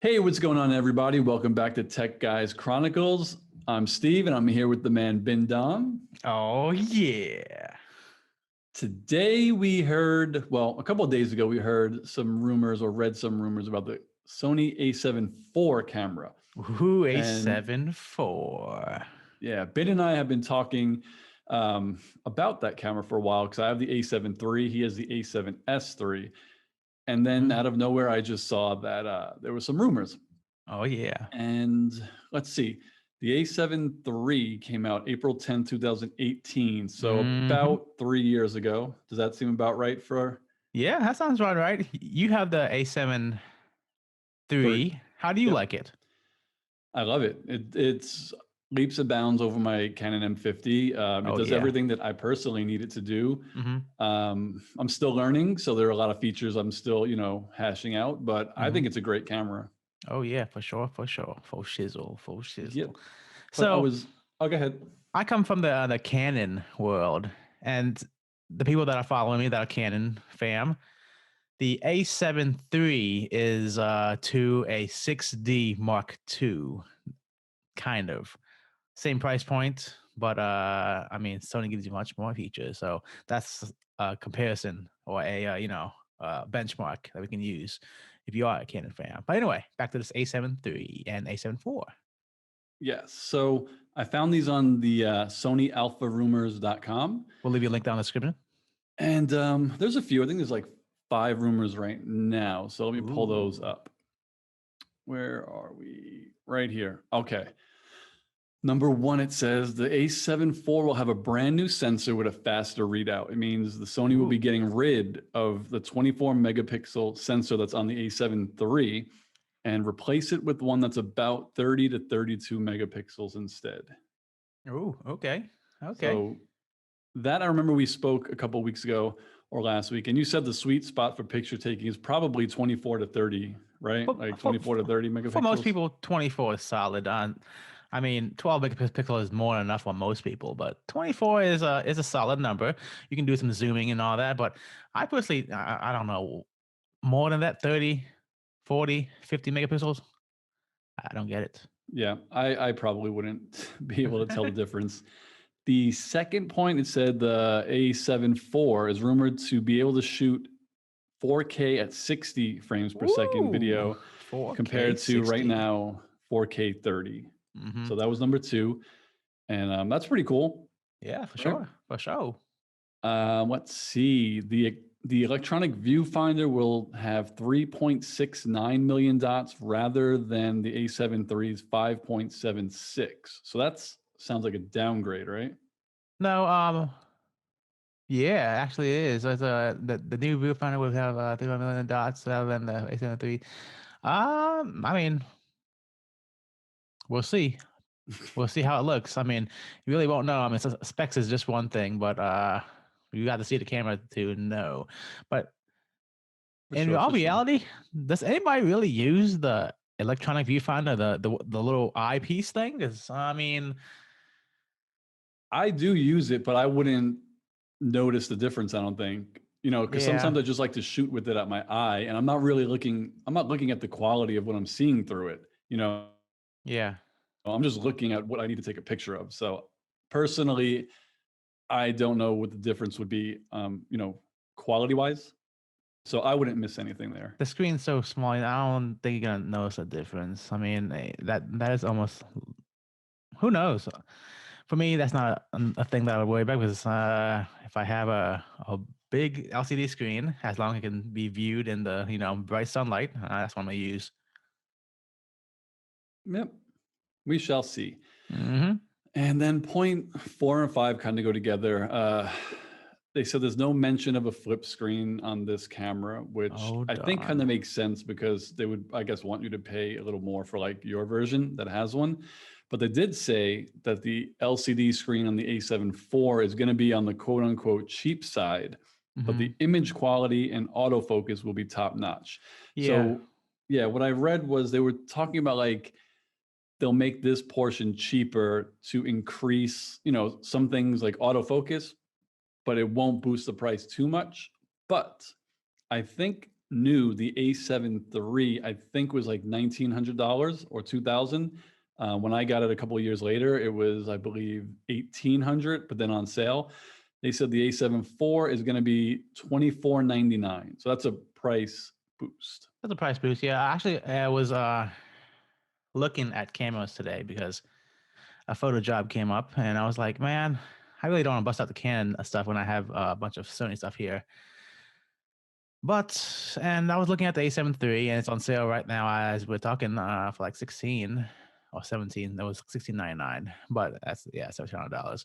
Hey, what's going on, everybody? Welcome back to Tech Guys Chronicles. I'm Steve, and I'm here with the man Binh. Oh, yeah. Today we heard, well, a couple of days ago, we heard some rumors or read some rumors about the Sony A7 IV camera. Ooh, And A7 IV. yeah, Binh and I have been talking about that camera for a while because I have the A7 III, he has the A7S III. And then out of nowhere, I just saw that there were some rumors. Oh, yeah. And let's see, the A7 III came out April 10, 2018. So about 3 years ago. Does that seem about right for Yeah, that sounds right. You have the A7 three? III. How do you Yep. like it? I love it. It's leaps and bounds over my Canon M50. It Oh, does yeah. everything that I personally need it to do. Mm-hmm. I'm still learning, so there are a lot of features I'm still, hashing out, but I think it's a great camera. Oh, yeah, for sure. Full shizzle, full shizzle. Yep. But So oh, go ahead. I come from the Canon world, and the people that are following me that are Canon fam, the A7 III is to a 6D Mark II, kind of. Same price point, but I mean, Sony gives you much more features, so that's a comparison or a benchmark that we can use if you are a Canon fan. But anyway, back to this A7 III and A7 IV. Yes. So I found these on the SonyAlphaRumors.com. We'll leave you a link down in the description. And there's a few. I think there's like 5 rumors right now. So let me pull those up. Where are we? Right here. Okay. Number 1, it says the A7 IV will have a brand new sensor with a faster readout. It means the Sony will be getting rid of the 24 megapixel sensor that's on the A7 III and replace it with one that's about 30 to 32 megapixels instead. Oh, okay. So that I remember we spoke a couple of weeks ago or last week, and you said the sweet spot for picture taking is probably 24 to 30, right? Like 24 to 30 megapixels. For most people, 24 is solid. I mean, 12 megapixel is more than enough for most people, but 24 is a solid number. You can do some zooming and all that, but I personally, I don't know, more than that, 30, 40, 50 megapixels. I don't get it. Yeah, I probably wouldn't be able to tell the difference. The second point, it said the A7 IV is rumored to be able to shoot 4K at 60 frames per second video 4K compared to 60. right now 4K 30. So that was number 2. And that's pretty cool. Yeah, for sure. For sure. Let's see. The electronic viewfinder will have 3.69 million dots rather than the A7 III's 5.76. So that's sounds like a downgrade, right? No, yeah, actually it is. It's, the new viewfinder will have 3 million dots rather than the A7 III. I mean, we'll see. We'll see how it looks. I mean, you really won't know. I mean, specs is just one thing, but you got to see the camera to know. But in all reality, does anybody really use the electronic viewfinder, the little eyepiece thing? Because I mean, I do use it, but I wouldn't notice the difference, I don't think. Because sometimes I just like to shoot with it at my eye, and I'm not looking at the quality of what I'm seeing through it. Yeah. I'm just looking at what I need to take a picture of. So personally, I don't know what the difference would be, quality wise. So I wouldn't miss anything there. The screen's so small, I don't think you're gonna notice a difference. I mean, that is almost, who knows? For me, that's not a thing that I would worry about because if I have a big LCD screen, as long as it can be viewed in the bright sunlight, that's what I'm gonna use. Yep. We shall see. Mm-hmm. And then point 4 and 5 kind of go together. They said there's no mention of a flip screen on this camera, which I think kind of makes sense because they would, I guess, want you to pay a little more for like your version that has one. But they did say that the LCD screen on the A7 IV is going to be on the quote unquote cheap side, but the image quality and autofocus will be top notch. Yeah. So yeah, what I read was they were talking about like, they'll make this portion cheaper to increase, some things like autofocus, but it won't boost the price too much. But I think new, the A7 III, I think was like $1,900 or $2,000. When I got it a couple of years later, it was, I believe, $1,800, but then on sale, they said the A7 IV is going to be $24.99. So that's a price boost. That's a price boost. Yeah, actually, I was looking at cameras today because a photo job came up, and I was like, man, I really don't want to bust out the Canon stuff when I have a bunch of Sony stuff here. And I was looking at the A7 III, and it's on sale right now as we're talking for like 16 or 17. That was $16.99, but that's $1,700.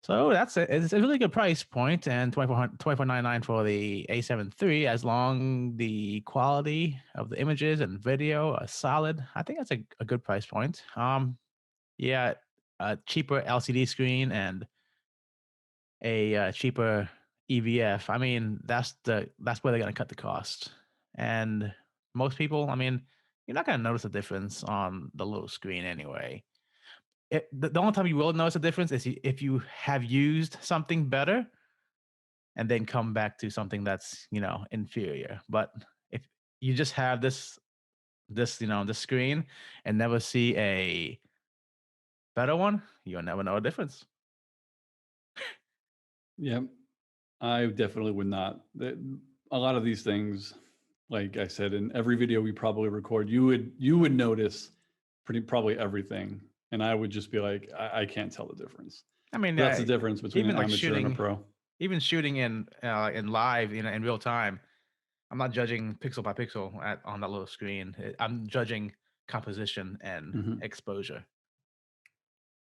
So that's it. It's a really good price point, and $24.99 for the A7 III, as long the quality of the images and video are solid. I think that's a good price point. Yeah, a cheaper LCD screen and a cheaper EVF. I mean, that's where they're gonna cut the cost. And most people, I mean, you're not gonna notice a difference on the little screen anyway. The only time you will notice a difference is if you have used something better and then come back to something that's inferior. But if you just have this screen and never see a better one, you'll never know a difference. Yeah, I definitely would not. A lot of these things, like I said, in every video we probably record, you would notice probably everything, and I would just be like, I can't tell the difference. I mean, that's the difference between even an like amateur and a pro. Even shooting in live, in real time, I'm not judging pixel by pixel on that little screen. I'm judging composition and exposure.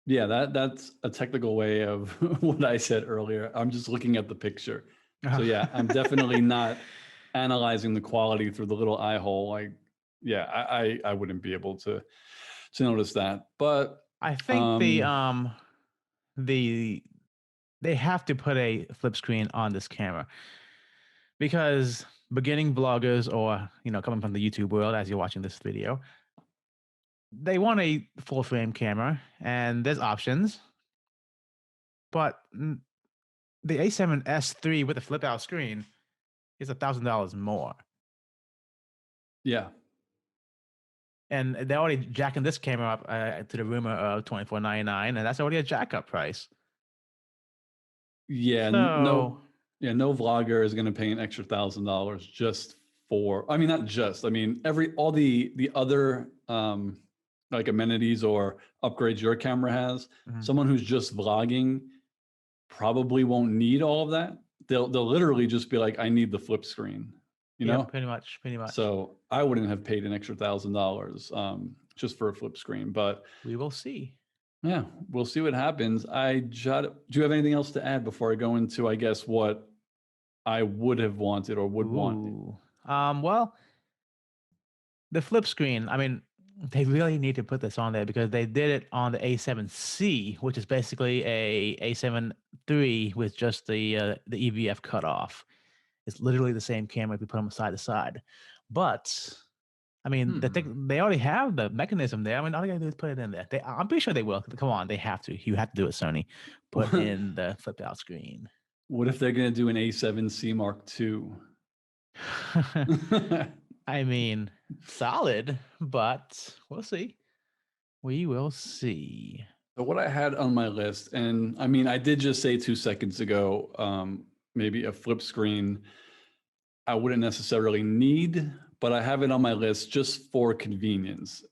Yeah, that's a technical way of what I said earlier. I'm just looking at the picture. So yeah, I'm definitely not analyzing the quality through the little eye hole. I wouldn't be able to notice that. But I think they have to put a flip screen on this camera, because beginning vloggers, or coming from the YouTube world as you're watching this video, they want a full frame camera, and there's options. But the A7S III with a flip out screen is $1,000 more. Yeah. And they're already jacking this camera up to the rumor of $24.99, and that's already a jack up price. Yeah, no vlogger is going to pay an extra $1,000 just for. I mean, not just. I mean, all the other like amenities or upgrades your camera has. Someone who's just vlogging probably won't need all of that. They'll literally just be like, I need the flip screen. You know, pretty much. So I wouldn't have paid an extra $1,000 just for a flip screen, but we will see. Yeah, we'll see what happens. Do you have anything else to add before I go into, I guess, what I would have wanted or would want? Well, the flip screen, I mean, they really need to put this on there, because they did it on the A7C, which is basically a A7 III with just the EVF cutoff. It's literally the same camera if you put them side to side. But I mean, they already have the mechanism there. I mean, all they gotta do is put it in there. I'm pretty sure they will. Come on, they have to. You have to do it, Sony. Put in the flipped out screen. What if they're gonna do an A7C Mark II? I mean, solid, but we'll see. We will see. So what I had on my list, and I mean, I did just say 2 seconds ago, maybe a flip screen I wouldn't necessarily need, but I have it on my list just for convenience.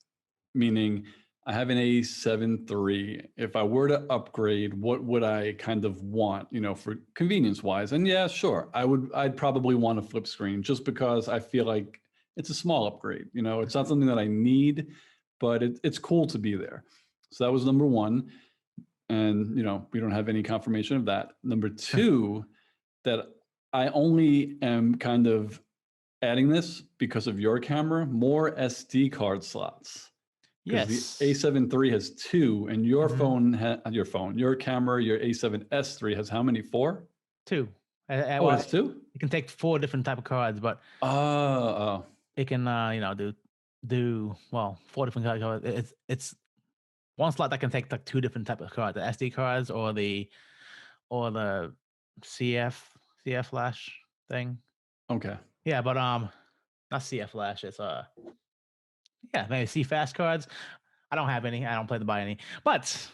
Meaning, I have an A7 III. If I were to upgrade, what would I kind of want, for convenience wise? And yeah, sure, I'd probably want a flip screen, just because I feel like it's a small upgrade. It's not something that I need, but it's cool to be there. So that was number one. And, we don't have any confirmation of that. Number two, that I only am kind of adding this because of your camera, more SD card slots. Yes. The A7 III has 2, and your your camera, your A7S III has how many? 4? 2. It's 2? You can take 4 different type of cards, but it can do 4 different cards. It's one slot that can take like 2 different type of cards: the SD cards or the CF flash thing. Okay. Yeah, but not CF Flash. It's yeah, maybe C fast cards. I don't have any. I don't plan to buy any. But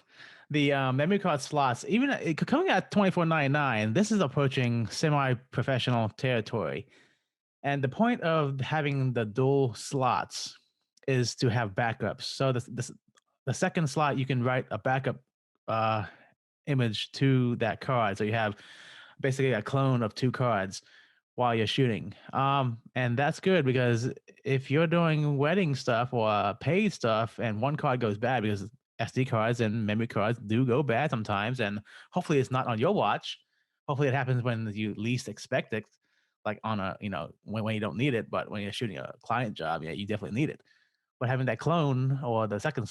the memory card slots, even coming at 24.99, this is approaching semi-professional territory. And the point of having the dual slots is to have backups. So the second slot you can write a backup uh, image to that card. So you have basically a clone of two cards while you're shooting. And that's good because if you're doing wedding stuff or paid stuff and one card goes bad, because SD cards and memory cards do go bad sometimes, and hopefully it's not on your watch. Hopefully it happens when you least expect it, like on a, when you don't need it, but when you're shooting a client job, yeah, you definitely need it. But having that clone or the second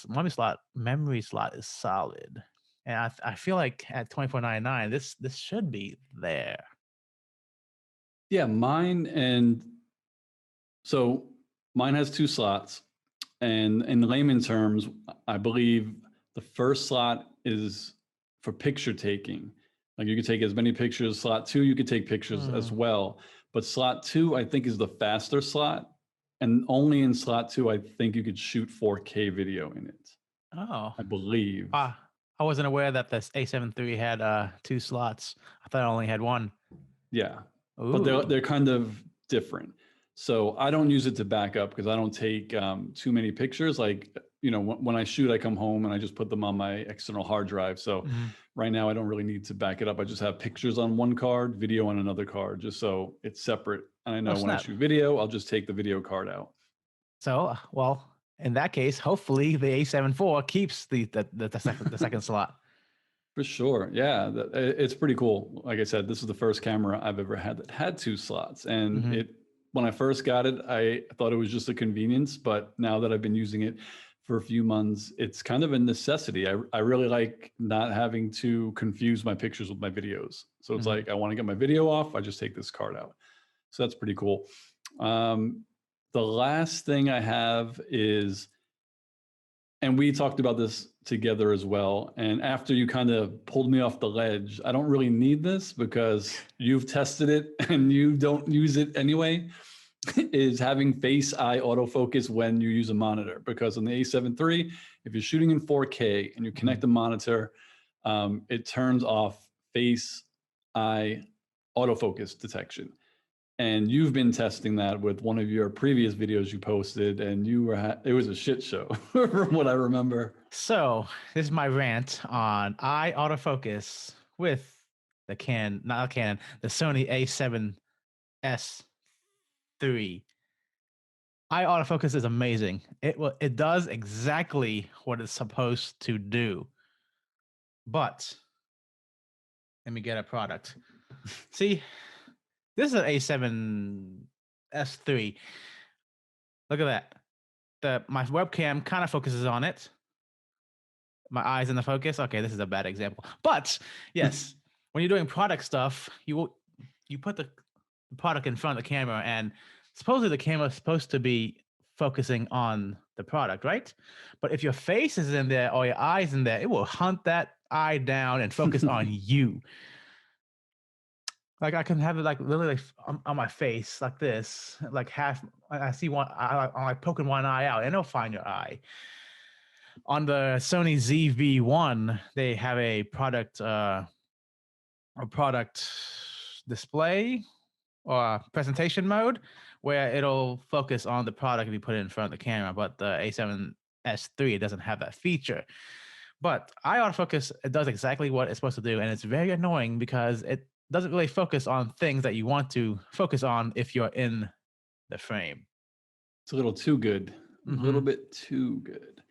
memory slot is solid. And I feel like at 24.99, this should be there. Yeah, so mine has 2 slots, and in layman terms, I believe the first slot is for picture taking. Like you can take as many pictures. Slot 2, you could take pictures as well. But slot 2, I think, is the faster slot. And only in slot 2, I think you could shoot 4K video in it. Oh, I believe. I wasn't aware that this A7 III had 2 slots. I thought it only had 1. Yeah. But Ooh. they're kind of different. So I don't use it to back up because I don't take too many pictures. Like, when I shoot, I come home and I just put them on my external hard drive. So right now I don't really need to back it up. I just have pictures on one card, video on another card, just so it's separate. And I know when I snap. shoot video, I'll just take the video card out. So, well, in that case, hopefully the A7 IV keeps the second slot. For sure. Yeah, it's pretty cool. Like I said, this is the first camera I've ever had that had 2 slots. And when I first got it, I thought it was just a convenience. But now that I've been using it for a few months, it's kind of a necessity. I really like not having to confuse my pictures with my videos. So it's like, I want to get my video off, I just take this card out. So that's pretty cool. The last thing I have is, and we talked about this together as well. And after you kind of pulled me off the ledge, I don't really need this because you've tested it and you don't use it anyway, is having face eye autofocus when you use a monitor. Because on the A7 III, if you're shooting in 4K and you connect the monitor, it turns off face eye autofocus detection. And you've been testing that with one of your previous videos you posted, and it was a shit show from what I remember. So this is my rant on eye autofocus with the the Sony A7S III. Eye autofocus is amazing. It does exactly what it's supposed to do. But let me get a product. See, this is an A7S III. Look at that. My webcam kind of focuses on it. My eyes in the focus. Okay, this is a bad example. But yes, when you're doing product stuff, you put the product in front of the camera, and supposedly the camera is supposed to be focusing on the product, right? But if your face is in there or your eyes in there, it will hunt that eye down and focus on you. Like I can have it like literally on my face like this, like half. I see one. I'm like poking one eye out, and it'll find your eye. On the Sony ZV-1, they have a product display or presentation mode where it'll focus on the product if you put it in front of the camera. But the A7S III, it doesn't have that feature. But eye autofocus, it does exactly what it's supposed to do, and it's very annoying because it doesn't really focus on things that you want to focus on if you're in the frame. It's a little too good. A little bit too good.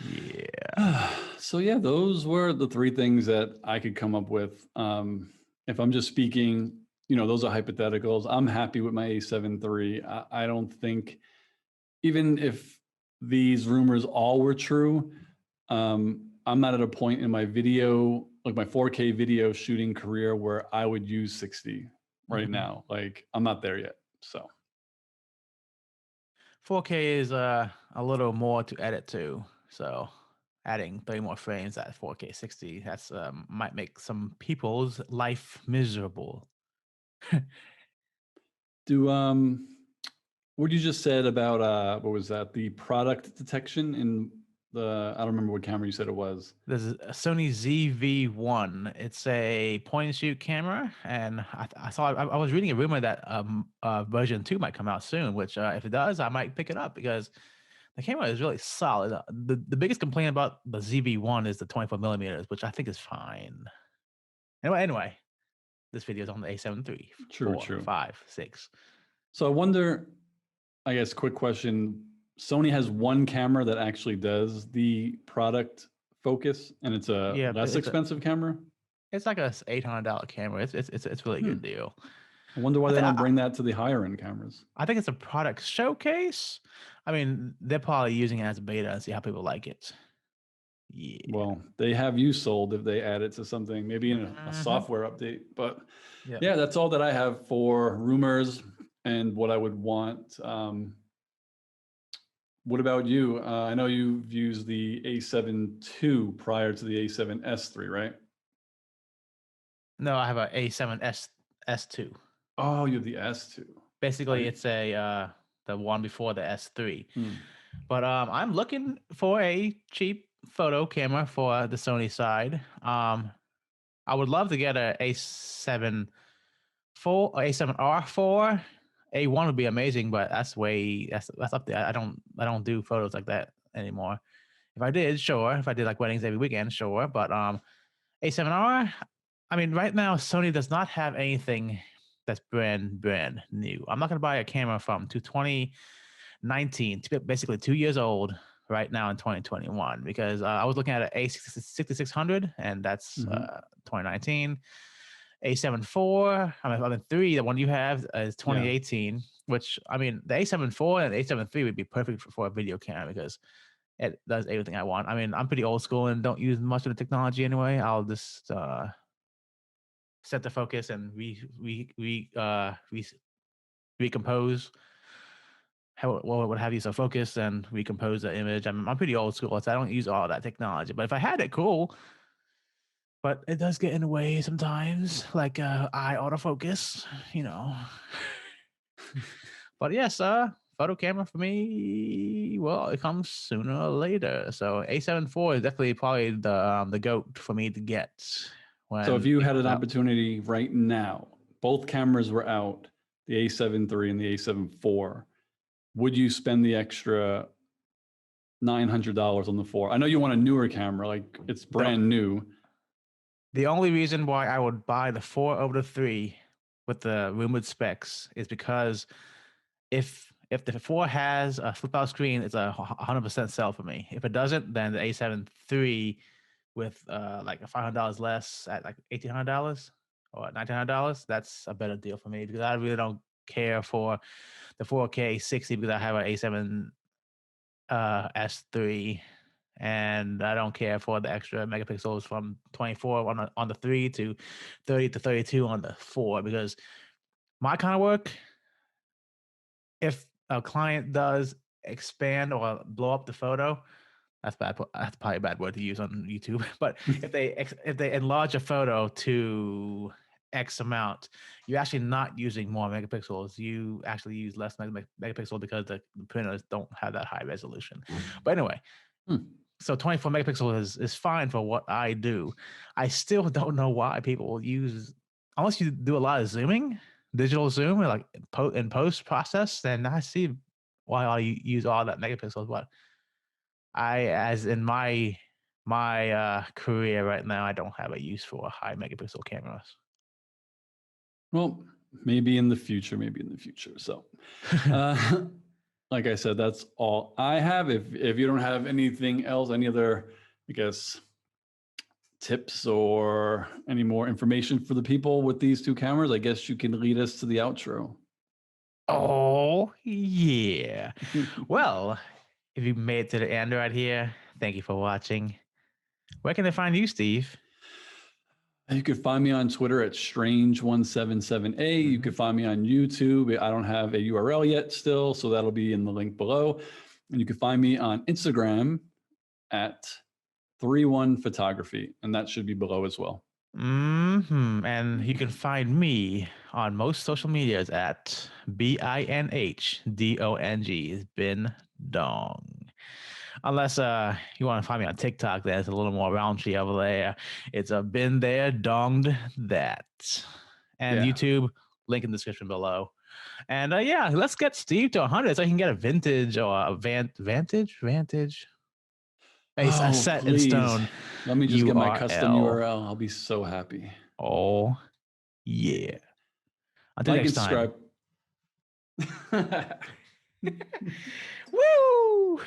Yeah. So yeah, those were the 3 things that I could come up with. If I'm just speaking, those are hypotheticals. I'm happy with my A7 III. I don't think, even if these rumors all were true, I'm not at a point in my video, like my 4K video shooting career, where I would use 60 right now. Like I'm not there yet. So 4K is a little more to edit to. So adding 3 more frames at 4K 60, that's might make some people's life miserable. Do what you just said about what was that? The product detection in the, I don't remember what camera you said it was. This is a Sony ZV-1. It's a point and shoot camera, and I saw I was reading a rumor that version 2 might come out soon. Which if it does, I might pick it up because the camera is really solid. The biggest complaint about the ZV-1 is the 24 millimeters, which I think is fine. Anyway, this video is on the A7 III, True, 4, true. 5, 6. So I wonder, I guess, quick question. Sony has one camera that actually does the product focus, and it's a less expensive camera. It's like a $800 camera. It's really good deal. I wonder why they don't bring that to the higher end cameras. I think it's a product showcase. I mean, they're probably using it as a beta and see how people like it. Yeah. Well, they have you sold if they add it to something, maybe in a software update. But yeah, that's all that I have for rumors and what I would want. What about you? I know you've used the A7 II prior to the A7S III, right? No, I have a A7S2. Oh, you have the S2. Basically, it's a the one before the S3. But I'm looking for a cheap photo camera for the Sony side. I would love to get a A7 IV or A7R4. A1 would be amazing, but that's up there. I don't do photos like that anymore. If I did, sure. If I did like weddings every weekend, sure. But A7R, I mean, right now Sony does not have anything that's brand new. I'm not gonna buy a camera from 2019, basically 2 years old right now in 2021, because I was looking at an A6600 and that's 2019. A7 IV, I mean 3, the one you have is 2018, which I mean the A7 IV and the A7 III would be perfect for a video camera because it does everything I want. I mean, I'm pretty old school and don't use much of the technology anyway. I'll just set the focus and recompose what have you, so focus and recompose the image. I'm pretty old school, so I don't use all that technology. But if I had it, cool. But it does get in the way sometimes, like eye autofocus, you know. But yes, photo camera for me, well, it comes sooner or later. So A7 IV is definitely probably the GOAT for me to get. So if you had an opportunity right now, both cameras were out, the A7 III and the A7 IV, would you spend the extra $900 on the 4? I know you want a newer camera, like it's brand new. The only reason why I would buy the 4 over the 3 with the rumored specs is because if the 4 has a flip out screen, it's a 100% sell for me. If it doesn't, then the A7 III with like $500 less at like $1,800 or $1,900, that's a better deal for me because I really don't care for the 4K 60 because I have an A7 S3, and I don't care for the extra megapixels from 24 on the 3 to 30 to 32 on the 4 because my kind of work, if a client does expand or blow up the photo, that's bad. That's probably a bad word to use on YouTube. But if they enlarge a photo to X amount, you're actually not using more megapixels. You actually use less megapixel because the printers don't have that high resolution. But anyway, so 24 megapixel is fine for what I do. I still don't know why people use, unless you do a lot of zooming, digital zoom, like in post process, then I see why I use all that megapixels. But as in my career right now, I don't have a use for high megapixel cameras. Well, maybe in the future. So, like I said, that's all I have. If you don't have anything else, any other, I guess, tips or any more information for the people with these two cameras, I guess you can lead us to the outro. Oh, yeah. Well, if you made it to the end right here, thank you for watching. Where can they find you, Steve? You could find me on Twitter at Strange177A. You could find me on YouTube. I don't have a URL yet still, so that'll be in the link below. And you can find me on Instagram at 31photography, and that should be below as well. And you can find me on most social medias at BINHDONG. It's Bin Dong. Unless you want to find me on TikTok, then it's a little more raunchy over there. It's a been there, donged that. And Yeah. YouTube, link in the description below. And yeah, let's get Steve to 100 so I can get a vintage or a vantage. A Oh, set in please. stone Let me just get my custom URL. URL. I'll be so happy. Oh, yeah. Until Like and next time. subscribe. Woo!